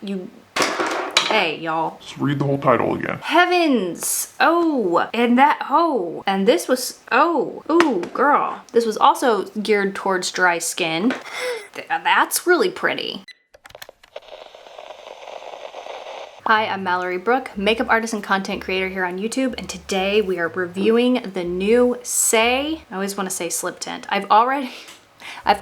you hey, y'all. Just read the whole title again. Heavens! Oh, and this was, ooh, girl. This was also geared towards dry skin. That's really pretty. Hi, I'm Mallory Brooke, makeup artist and content creator here on YouTube, and today we are reviewing the new SAIE. I always want to say slip tint. I've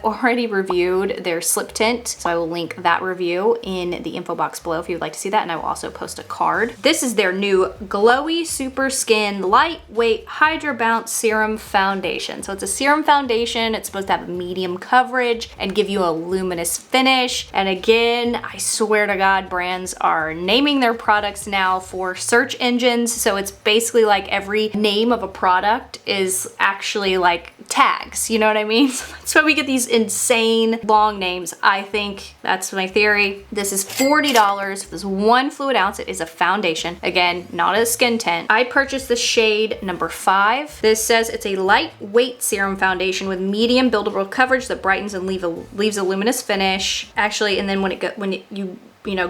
already reviewed their slip tint, so I will link that review in the info box below if you would like to see that, and I will also post a card. This is their new Glowy Super Skin Lightweight Hydra Bounce Serum Foundation. So it's a serum foundation. It's supposed to have medium coverage and give you a luminous finish. And again, I swear to God, brands are naming their products now for search engines. So it's basically like every name of a product is actually like tags, you know what I mean? So that's why we get these insane long names. I think that's my theory. This is $40 for this 1 fluid ounce. It is a foundation. Again, not a skin tint. I purchased the shade number 5. This says it's a lightweight serum foundation with medium buildable coverage that brightens and leaves a luminous finish. Actually, and then when you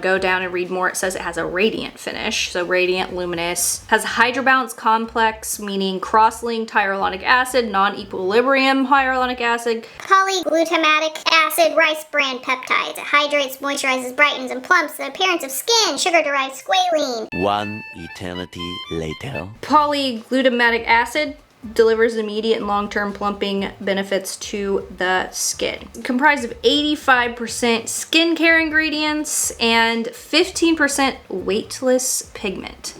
go down and read more, it says it has a radiant finish. So radiant, luminous. Has Hydra Bounce complex, meaning cross-linked hyaluronic acid, non-equilibrium hyaluronic acid, polyglutamatic acid, rice bran peptides. It hydrates, moisturizes, brightens, and plumps the appearance of skin. Sugar-derived squalene. One eternity later. Polyglutamatic acid delivers immediate and long-term plumping benefits to the skin. Comprised of 85% skincare ingredients and 15% weightless pigment.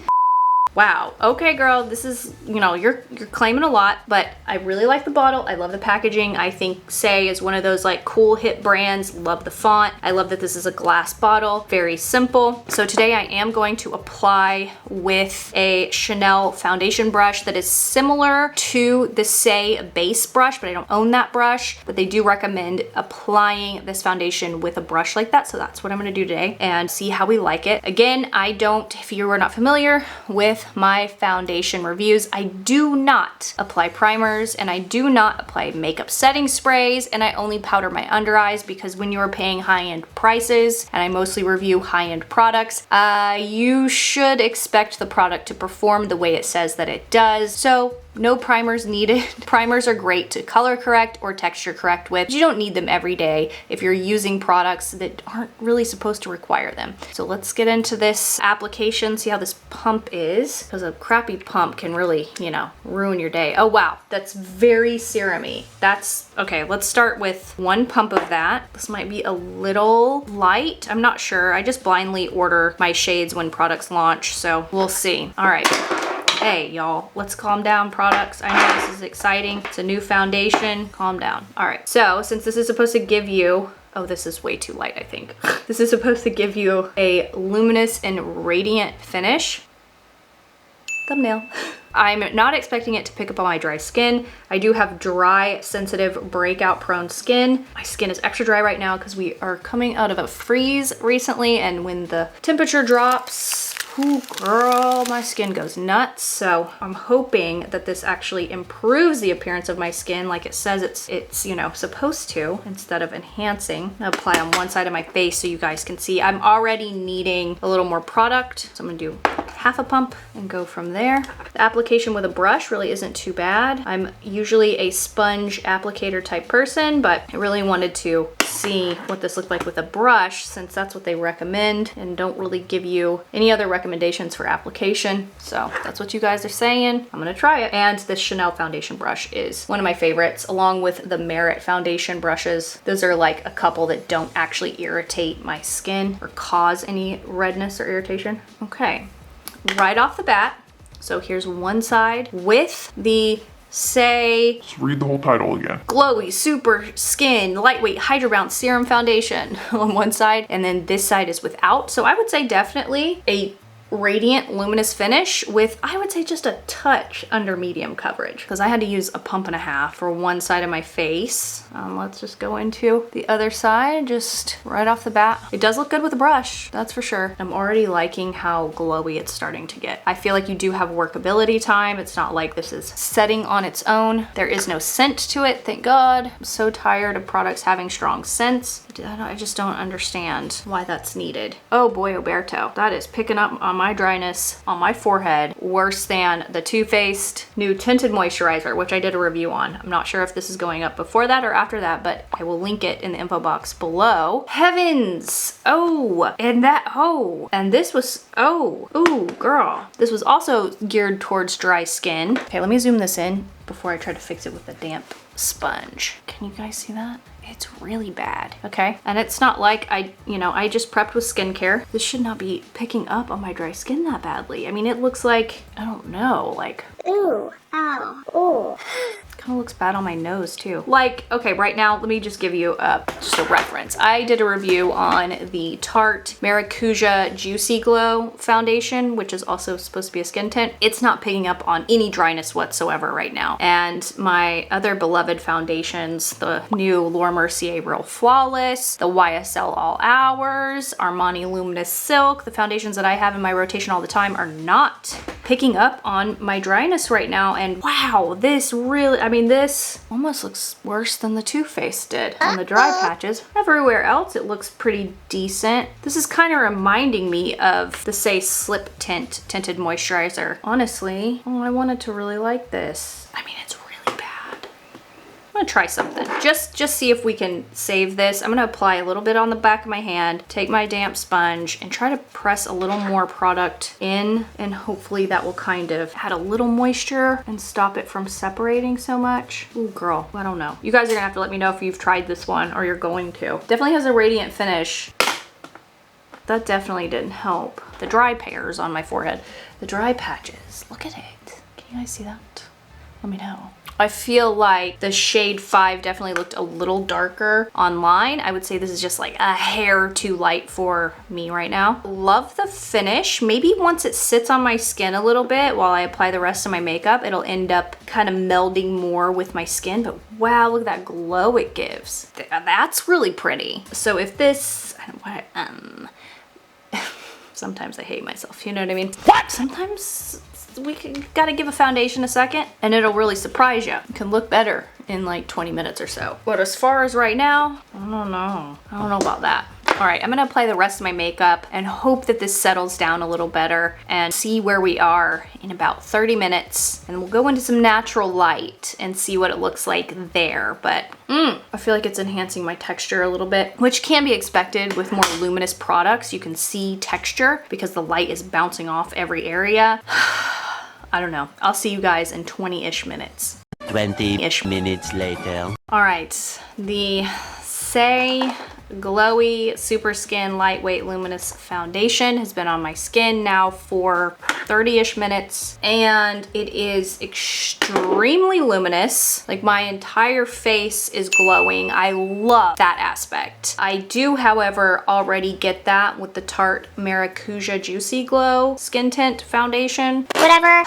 Wow. Okay, girl, this is, you're claiming a lot, but I really like the bottle. I love the packaging. I think SAIE is one of those like cool hip brands. Love the font. I love that this is a glass bottle. Very simple. So today I am going to apply with a Chanel foundation brush that is similar to the SAIE base brush, but I don't own that brush, but they do recommend applying this foundation with a brush like that. So that's what I'm going to do today and see how we like it. Again, if you are not familiar with my foundation reviews, I do not apply primers and I do not apply makeup setting sprays, and I only powder my under eyes because when you're paying high-end prices, and I mostly review high-end products, you should expect the product to perform the way it says that it does. So no primers needed. Primers are great to color correct or texture correct with. You don't need them every day if you're using products that aren't really supposed to require them. So let's get into this application, see how this pump is, because a crappy pump can really, ruin your day. Oh wow, that's very serum-y. Okay, let's start with 1 pump of that. This might be a little light. I'm not sure. I just blindly order my shades when products launch, so we'll see. All right. Hey, y'all, let's calm down, products. I know this is exciting. It's a new foundation. Calm down. All right, so since this is supposed to give you, oh, this is way too light, I think. This is supposed to give you a luminous and radiant finish. Thumbnail. I'm not expecting it to pick up on my dry skin. I do have dry, sensitive, breakout prone skin. My skin is extra dry right now because we are coming out of a freeze recently, and when the temperature drops, ooh, girl, my skin goes nuts. So I'm hoping that this actually improves the appearance of my skin like it says it's supposed to, instead of enhancing. I'll apply on one side of my face so you guys can see. I'm already needing a little more product, so I'm gonna do half a pump and go from there. The application with a brush really isn't too bad. I'm usually a sponge applicator type person, but I really wanted to see what this looked like with a brush, since that's what they recommend and don't really give you any other recommendations for application. So that's what you guys are saying. I'm gonna try it. And this Chanel foundation brush is one of my favorites, along with the Merit foundation brushes. Those are like a couple that don't actually irritate my skin or cause any redness or irritation. Okay, right off the bat, so here's one side with the SAIE. Just read the whole title again. Glowy Super Skin Lightweight Hydra Bounce Serum Foundation on one side, and then this side is without. So I would say definitely a radiant luminous finish with, I would say, just a touch under medium coverage, because I had to use a pump and a half for one side of my face. Let's just go into the other side just right off the bat. It does look good with a brush, that's for sure. I'm already liking how glowy it's starting to get. I feel like you do have workability time. It's not like this is setting on its own. There is no scent to it, thank God. I'm so tired of products having strong scents. I just don't understand why that's needed. Oh boy, Oberto, that is picking up on my dryness on my forehead worse than the Too Faced new tinted moisturizer, which I did a review on. I'm not sure if this is going up before that or after that, but I will link it in the info box below. Heavens! Oh, and that, oh, and this was, oh, ooh, girl. This was also geared towards dry skin. Okay, let me zoom this in before I try to fix it with a damp sponge. Can you guys see that? It's really bad, okay? And it's not like I just prepped with skincare. This should not be picking up on my dry skin that badly. I mean, it looks like, I don't know, like... Ooh, ow, ooh. Kind of looks bad on my nose too. Like, okay, right now, let me just give you just a reference. I did a review on the Tarte Maracuja Juicy Glow foundation, which is also supposed to be a skin tint. It's not picking up on any dryness whatsoever right now. And my other beloved foundations, the new Laura Mercier Real Flawless, the YSL All Hours, Armani Luminous Silk, the foundations that I have in my rotation all the time are not picking up on my dryness right now. And wow, this really, I mean, this almost looks worse than the Too Faced did on the dry patches. Everywhere else, it looks pretty decent. This is kind of reminding me of the SAIE Slip Tint Tinted Moisturizer. Honestly, oh, I wanted to really like this. I mean, it's really bad. I'm gonna try something. Just see if we can save this. I'm gonna apply a little bit on the back of my hand, take my damp sponge, and try to press a little more product in, and hopefully that will kind of add a little moisture and stop it from separating so much. Ooh, girl, I don't know. You guys are gonna have to let me know if you've tried this one or you're going to. Definitely has a radiant finish. That definitely didn't help. The dry pairs on my forehead. The dry patches, look at it. Can you guys see that? Let me know. I feel like the shade 5 definitely looked a little darker online. I would say this is just like a hair too light for me right now. Love the finish. Maybe once it sits on my skin a little bit while I apply the rest of my makeup, it'll end up kind of melding more with my skin. But wow, look at that glow it gives. That's really pretty. So if this, sometimes I hate myself, you know what I mean? What? Sometimes gotta give a foundation a second and it'll really surprise you. It can look better in like 20 minutes or so. But as far as right now, I don't know. I don't know about that. All right, I'm gonna apply the rest of my makeup and hope that this settles down a little better and see where we are in about 30 minutes. And we'll go into some natural light and see what it looks like there. But I feel like it's enhancing my texture a little bit, which can be expected with more luminous products. You can see texture because the light is bouncing off every area. I don't know. I'll see you guys in 20-ish minutes. 20-ish minutes later. All right, the SAIE Glowy Super Skin Lightweight Luminous Foundation has been on my skin now for 30-ish minutes, and it is extremely luminous. Like, my entire face is glowing. I love that aspect. I do, however, already get that with the Tarte Maracuja Juicy Glow Skin Tint Foundation. Whatever.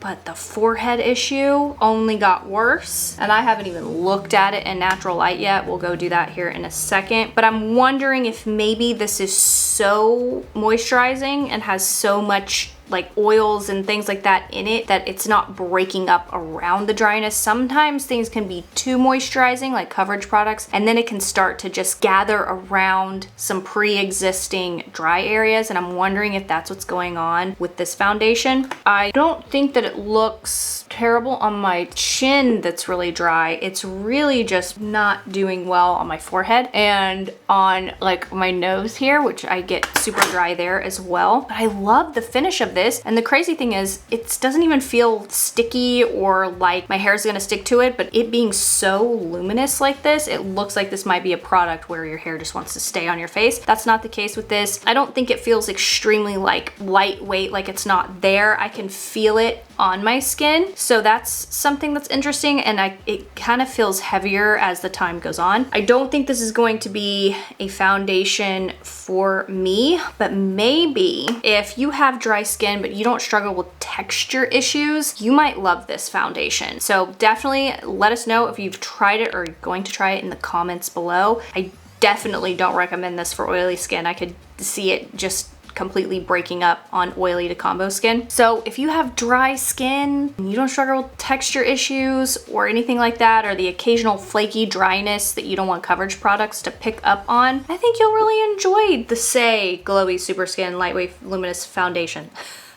But the forehead issue only got worse, and I haven't even looked at it in natural light yet. We'll go do that here in a second. But I'm wondering if maybe this is so moisturizing and has so much like oils and things like that in it that it's not breaking up around the dryness. Sometimes things can be too moisturizing, like coverage products, and then it can start to just gather around some pre-existing dry areas, and I'm wondering if that's what's going on with this foundation. I don't think that it looks terrible on my chin that's really dry. It's really just not doing well on my forehead and on like my nose here, which I get super dry there as well. But I love the finish of this, and the crazy thing is it doesn't even feel sticky or like my hair is gonna stick to it, but it being so luminous like this, it looks like this might be a product where your hair just wants to stay on your face. That's not the case with this. I don't think it feels extremely like lightweight, like it's not there. I can feel it on my skin. So that's something that's interesting, and it kind of feels heavier as the time goes on. I don't think this is going to be a foundation for me, but maybe if you have dry skin but you don't struggle with texture issues, you might love this foundation. So definitely let us know if you've tried it or are going to try it in the comments below. I definitely don't recommend this for oily skin. I could see it just completely breaking up on oily to combo skin. So if you have dry skin and you don't struggle with texture issues or anything like that, or the occasional flaky dryness that you don't want coverage products to pick up on, I think you'll really enjoy the SAIE Glowy Super Skin Lightweight Luminous Foundation.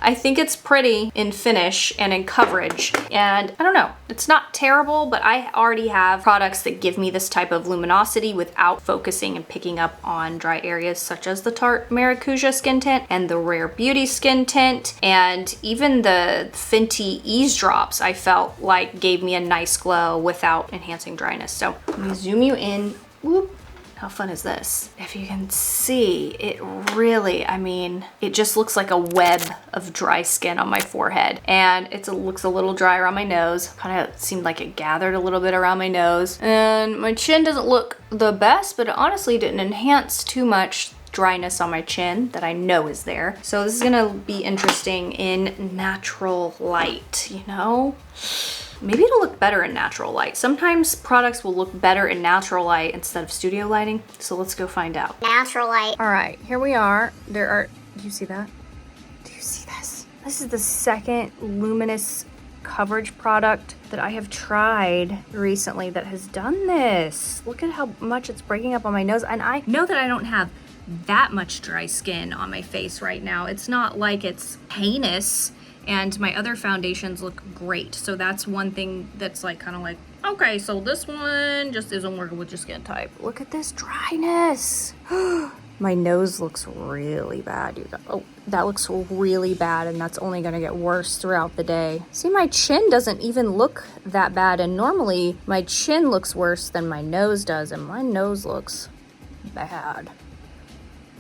I think it's pretty in finish and in coverage, and I don't know, it's not terrible, but I already have products that give me this type of luminosity without focusing and picking up on dry areas, such as the Tarte Maracuja Skin Tint and the Rare Beauty Skin Tint, and even the Fenty Ease Drops I felt like gave me a nice glow without enhancing dryness. So let me zoom you in. Whoop. How fun is this? If you can see, it really, I mean, it just looks like a web of dry skin on my forehead. And it looks a little dry around my nose. Kind of seemed like it gathered a little bit around my nose. And my chin doesn't look the best, but it honestly didn't enhance too much dryness on my chin that I know is there. So this is gonna be interesting in natural light, you know? Maybe it'll look better in natural light. Sometimes products will look better in natural light instead of studio lighting. So let's go find out. Natural light. All right, here we are. Do you see that? Do you see this? This is the second luminous coverage product that I have tried recently that has done this. Look at how much it's breaking up on my nose. And I know that I don't have that much dry skin on my face right now. It's not like it's heinous. And my other foundations look great. So that's one thing that's like kind of like, okay, so this one just isn't working with your skin type. Look at this dryness. My nose looks really bad, you guys. Oh, that looks really bad, and that's only gonna get worse throughout the day. See, my chin doesn't even look that bad, and normally my chin looks worse than my nose does, and my nose looks bad.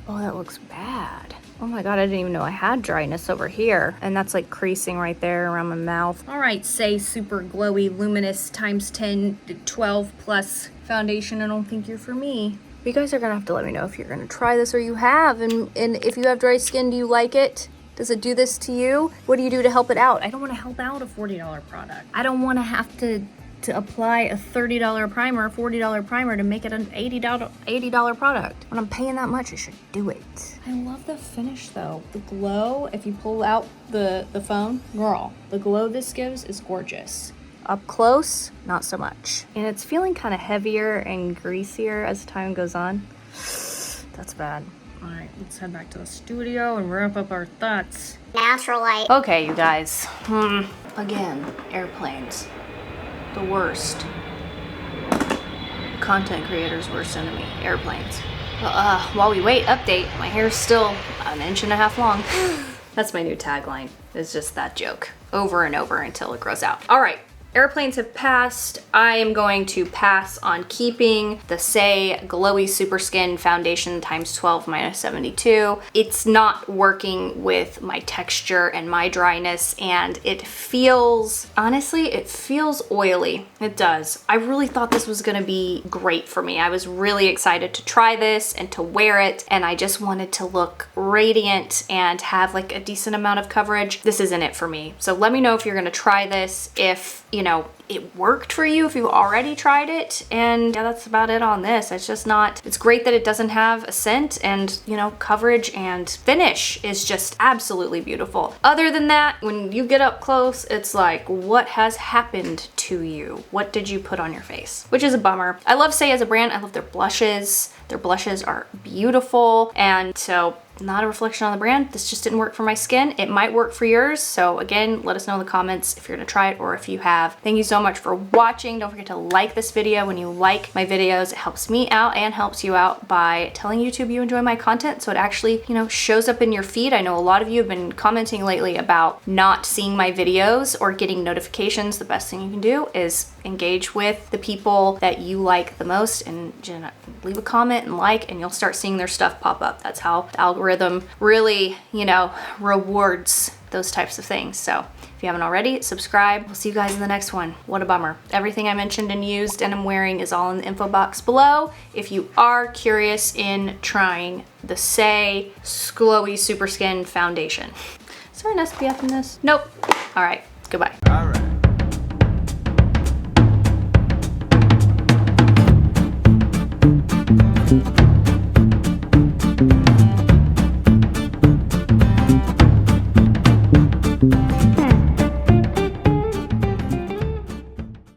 Oh, that looks bad. Oh my God, I didn't even know I had dryness over here. And that's like creasing right there around my mouth. All right, SAIE Super Glowy Luminous times 10 to 12 plus foundation. I don't think you're for me. You guys are gonna have to let me know if you're gonna try this or you have. And if you have dry skin, do you like it? Does it do this to you? What do you do to help it out? I don't wanna help out a $40 product. I don't wanna have to apply a $30 primer, $40 primer to make it an $80 product. When I'm paying that much, I should do it. I love the finish though. The glow, if you pull out the phone, girl, the glow this gives is gorgeous. Up close, not so much. And it's feeling kind of heavier and greasier as time goes on. That's bad. All right, let's head back to the studio and wrap up our thoughts. Natural light. Okay, you guys. Again, airplanes. The worst. Content creators' worst enemy, airplanes. While we wait, update. My hair's still an inch and a half long. That's my new tagline. It's just that joke over and over until it grows out. All right. Airplanes have passed. I am going to pass on keeping the SAIE Glowy Super Skin Foundation times 12 minus 72. It's not working with my texture and my dryness, and it feels, honestly, it feels oily. It does. I really thought this was gonna be great for me. I was really excited to try this and to wear it, and I just wanted to look radiant and have like a decent amount of coverage. This isn't it for me. So let me know if you're gonna try this, if you know, it worked for you, if you already tried it. And yeah, that's about it on this. It's just not, it's great that it doesn't have a scent, and you know, coverage and finish is just absolutely beautiful. Other than that, when you get up close, it's like, what has happened to you? What did you put on your face? Which is a bummer. I love SAIE as a brand. I love their blushes. Their blushes are beautiful. And so, not a reflection on the brand. This just didn't work for my skin. It might work for yours. So again, let us know in the comments if you're gonna try it or if you have. Thank you so much for watching. Don't forget to like this video. When you like my videos, it helps me out and helps you out by telling YouTube you enjoy my content. So it actually, you know, shows up in your feed. I know a lot of you have been commenting lately about not seeing my videos or getting notifications. The best thing you can do is engage with the people that you like the most and leave a comment and like, and you'll start seeing their stuff pop up. That's how the algorithm really, you know, rewards those types of things. So if you haven't already, subscribe. We'll see you guys in the next one. What a bummer. Everything I mentioned and used and I'm wearing is all in the info box below if you are curious in trying the SAIE Glowy Super Skin Foundation. Is there an SPF in this? Nope. All right, goodbye.